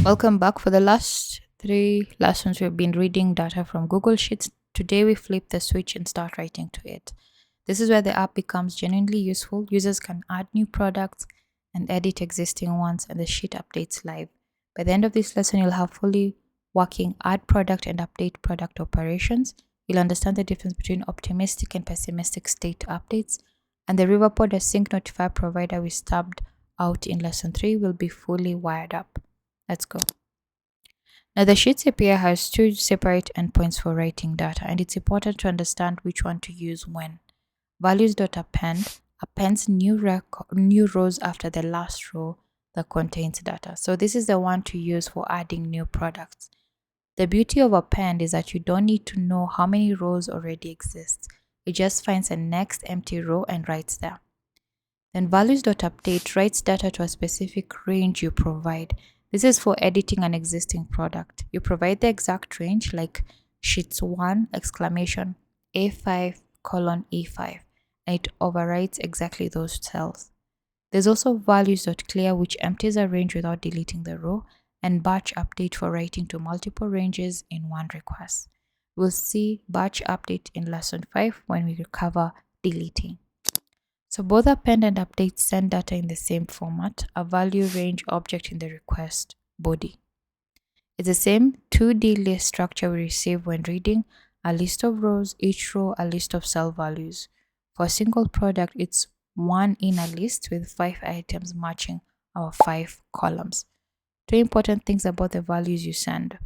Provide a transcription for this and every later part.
Welcome back. For the last 3 lessons, we've been reading data from Google Sheets. Today, we flip the switch and start writing to it. This is where the app becomes genuinely useful. Users can add new products and edit existing ones, and the sheet updates live. By the end of this lesson, you'll have fully working add product and update product operations. You'll understand the difference between optimistic and pessimistic state updates, and the Riverpod async notify provider we stubbed out in lesson 3 will be fully wired up. Let's go. Now, the Sheets API has two separate endpoints for writing data, and it's important to understand which one to use when. Values.append appends new rows after the last row that contains data. So this is the one to use for adding new products. The beauty of append is that you don't need to know how many rows already exist. It just finds a next empty row and writes there. Then values.update writes data to a specific range you provide. This is for editing an existing product. You provide the exact range like sheets 1 exclamation A5 colon E5 and it overwrites exactly those cells. There's also values.clear which empties a range without deleting the row, and batch update for writing to multiple ranges in one request. We'll see batch update in lesson 5 when we cover deleting. So both append and update send data in the same format, a value range object in the request body. It's the same 2D list structure we receive when reading a list of rows, each row a list of cell values. For a single product, it's one inner list with 5 items matching our 5 columns. 2 important things about the values you send.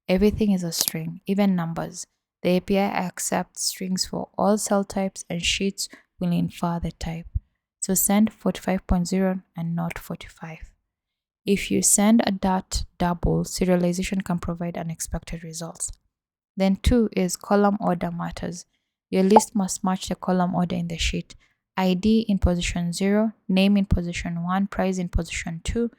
Everything is a string, even numbers. The API accepts strings for all cell types and sheets will infer the type. So send 45.0 and not 45. If you send a dot double, serialization can provide unexpected results. Then 2 is column order matters. Your list must match the column order in the sheet. ID in position 0, name in position 1, price in position 2,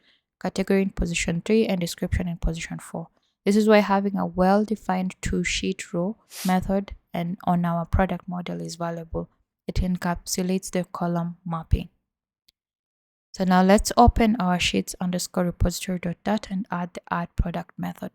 category in position 3, and description in position 4. This is why having a well-defined two-sheet row method and on our product model is valuable. It encapsulates the column mapping. So now let's open our sheets underscore repository.dat and add the add product method.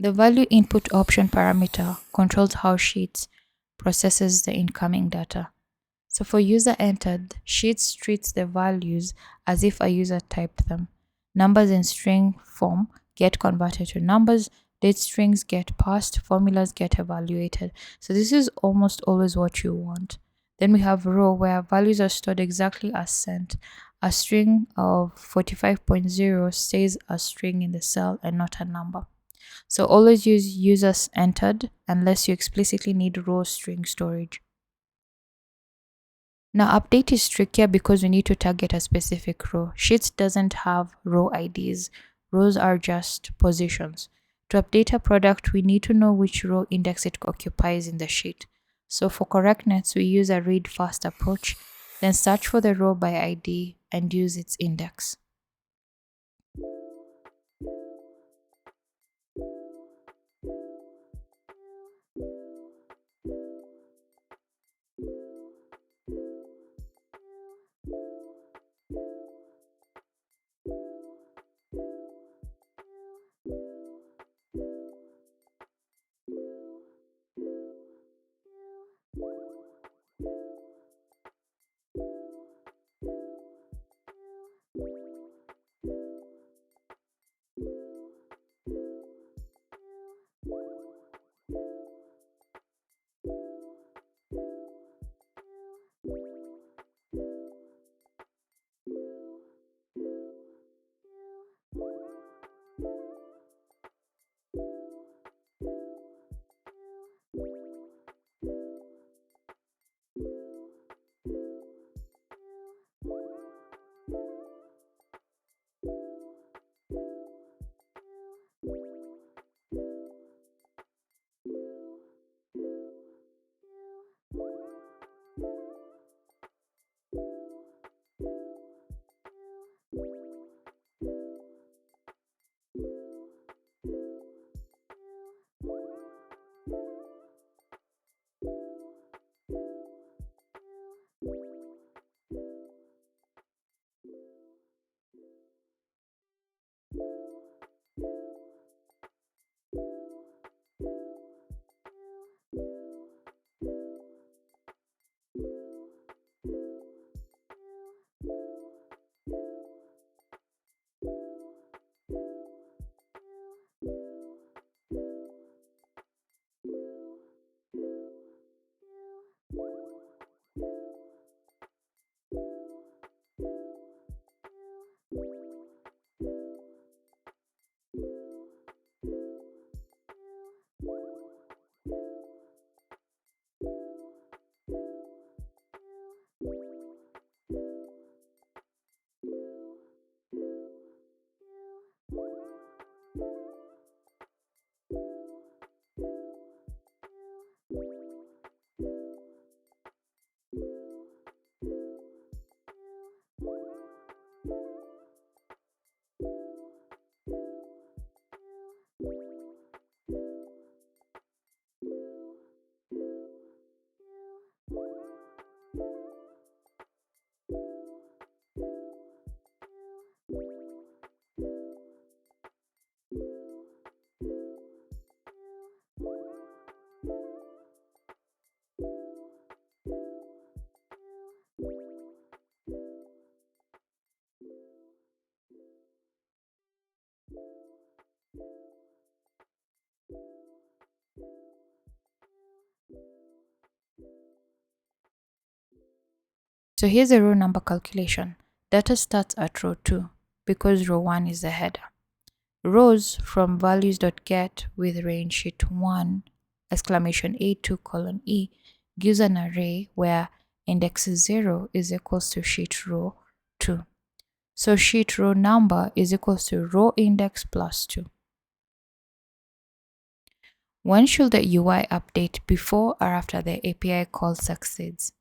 The value input option parameter controls how Sheets processes the incoming data. So for user entered, Sheets treats the values as if a user typed them. Numbers in string form get converted to numbers, date strings get passed, formulas get evaluated. So this is almost always what you want. Then we have row where values are stored exactly as sent. A string of 45.0 stays a string in the cell and not a number. So always use users entered unless you explicitly need raw string storage. Now, update is trickier because we need to target a specific row. Sheets doesn't have row IDs. Rows are just positions. To update a product, we need to know which row index it occupies in the sheet. So for correctness, we use a read fast approach, then search for the row by ID and use its index. So here's a row number calculation. Data starts at row 2 because row 1 is the header. Rows from values.get with range sheet 1 exclamation A2 colon E gives an array where index 0 is equals to sheet row 2. So sheet row number is equals to row index plus 2. When should the UI update, before or after the API call succeeds?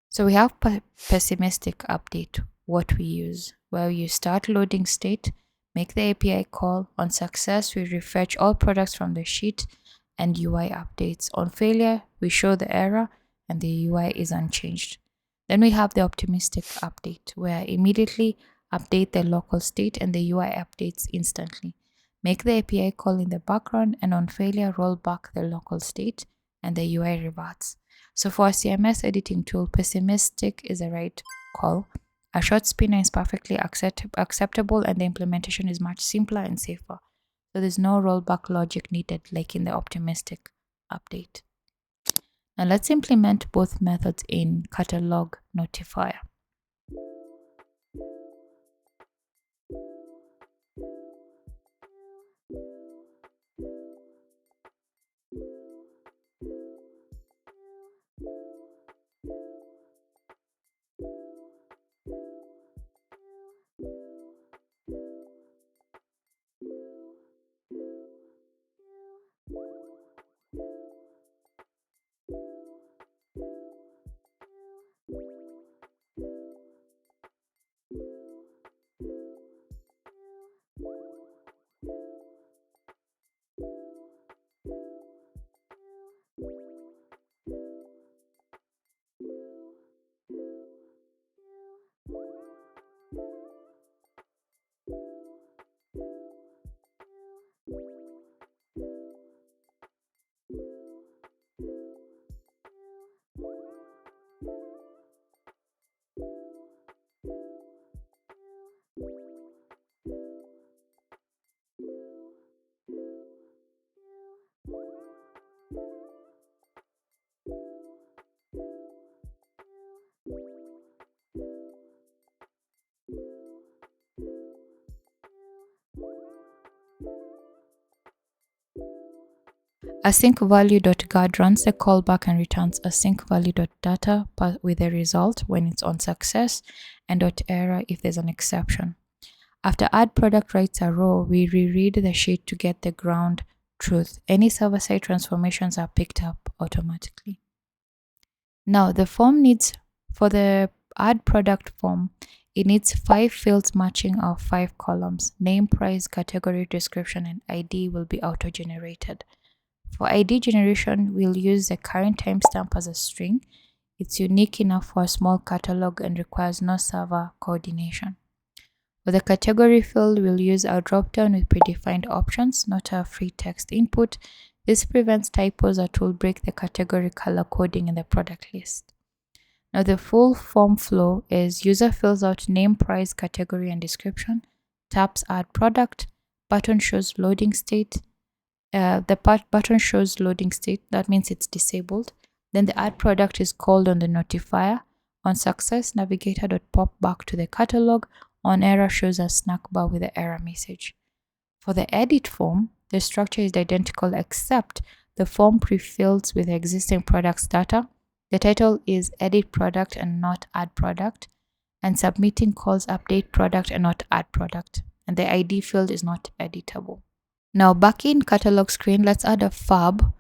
So we have pessimistic update, what we use. Where you start loading state, make the API call. On success, we refetch all products from the sheet and UI updates. On failure, we show the error and the UI is unchanged. Then we have the optimistic update, where immediately update the local state and the UI updates instantly. Make the API call in the background, and on failure, roll back the local state and the UI reverts. So for a CMS editing tool, pessimistic is the right call. A short spinner is perfectly acceptable, and the implementation is much simpler and safer. So there's no rollback logic needed like in the optimistic update. Now let's implement both methods in catalog notifier. AsyncValue.guard runs the callback and returns AsyncValue.data with a result when it's on success and .error if there's an exception. After add product writes a row, we reread the sheet to get the ground truth. Any server-side transformations are picked up automatically. Now the form needs, for the add product form, it needs 5 fields matching our 5 columns. Name, price, category, description, and ID will be auto-generated. For ID generation, we'll use the current timestamp as a string. It's unique enough for a small catalog and requires no server coordination. For the category field, we'll use our dropdown with predefined options, not our free text input. This prevents typos that will break the category color coding in the product list. Now the full form flow is user fills out name, price, category, and description, taps add product, button shows loading state. Button shows loading state, that means it's disabled. Then the add product is called on the notifier. On success, navigator.pop back to the catalog. On error shows a snack bar with the error message. For the edit form, the structure is identical except the form pre-fills with the existing product's data. The title is edit product and not add product, and submitting calls update product and not add product, and the ID field is not editable. Now back in catalog screen, let's add a fab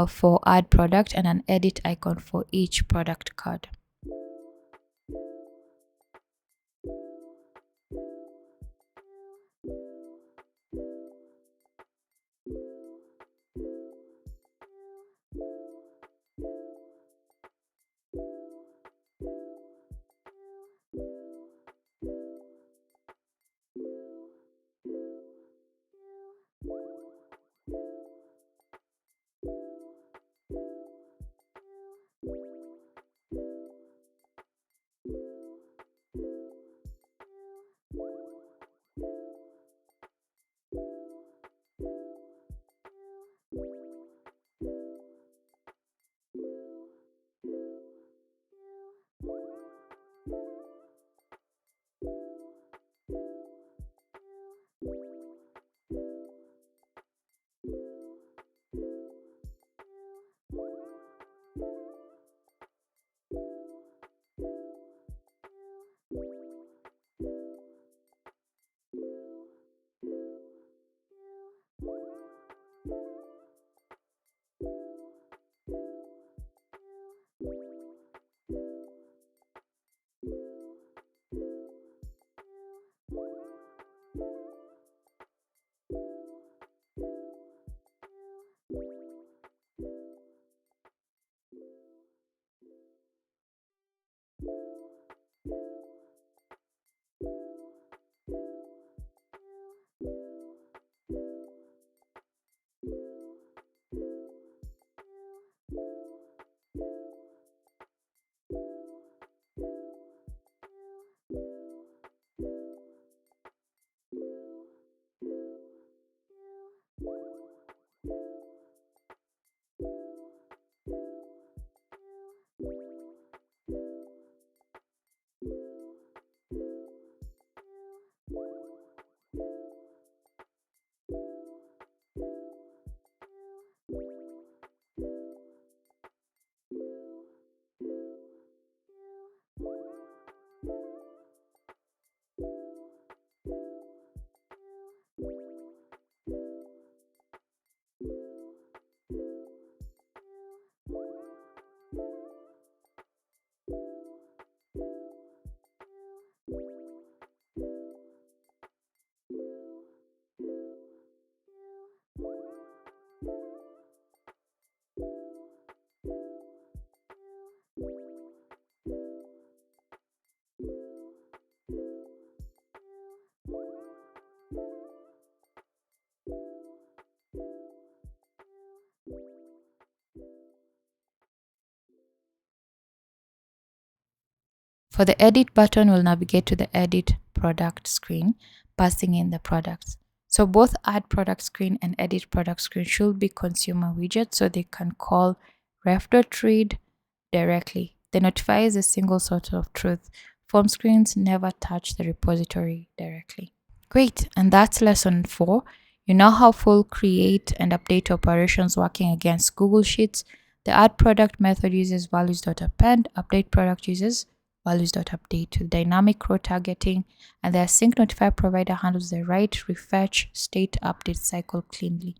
for add product and an edit icon for each product card. For the edit button, we'll navigate to the edit product screen, passing in the products. So both add product screen and edit product screen should be consumer widgets so they can call ref.read directly. The notifier is a single source of truth. Form screens never touch the repository directly. Great, and that's lesson 4. You now have full create and update operations working against Google Sheets. The add product method uses values.append, update product uses values.update with dynamic row targeting, and the async notify provider handles the write, refetch, state update cycle cleanly.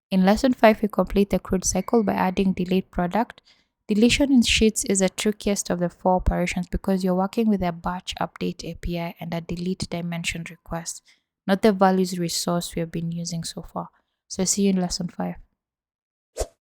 In lesson 5, we complete the CRUD cycle by adding delete product. Deletion in Sheets is the trickiest of the 4 operations because you're working with a batch update API and a delete dimension request, not the values resource we have been using so far. So see you in lesson 5.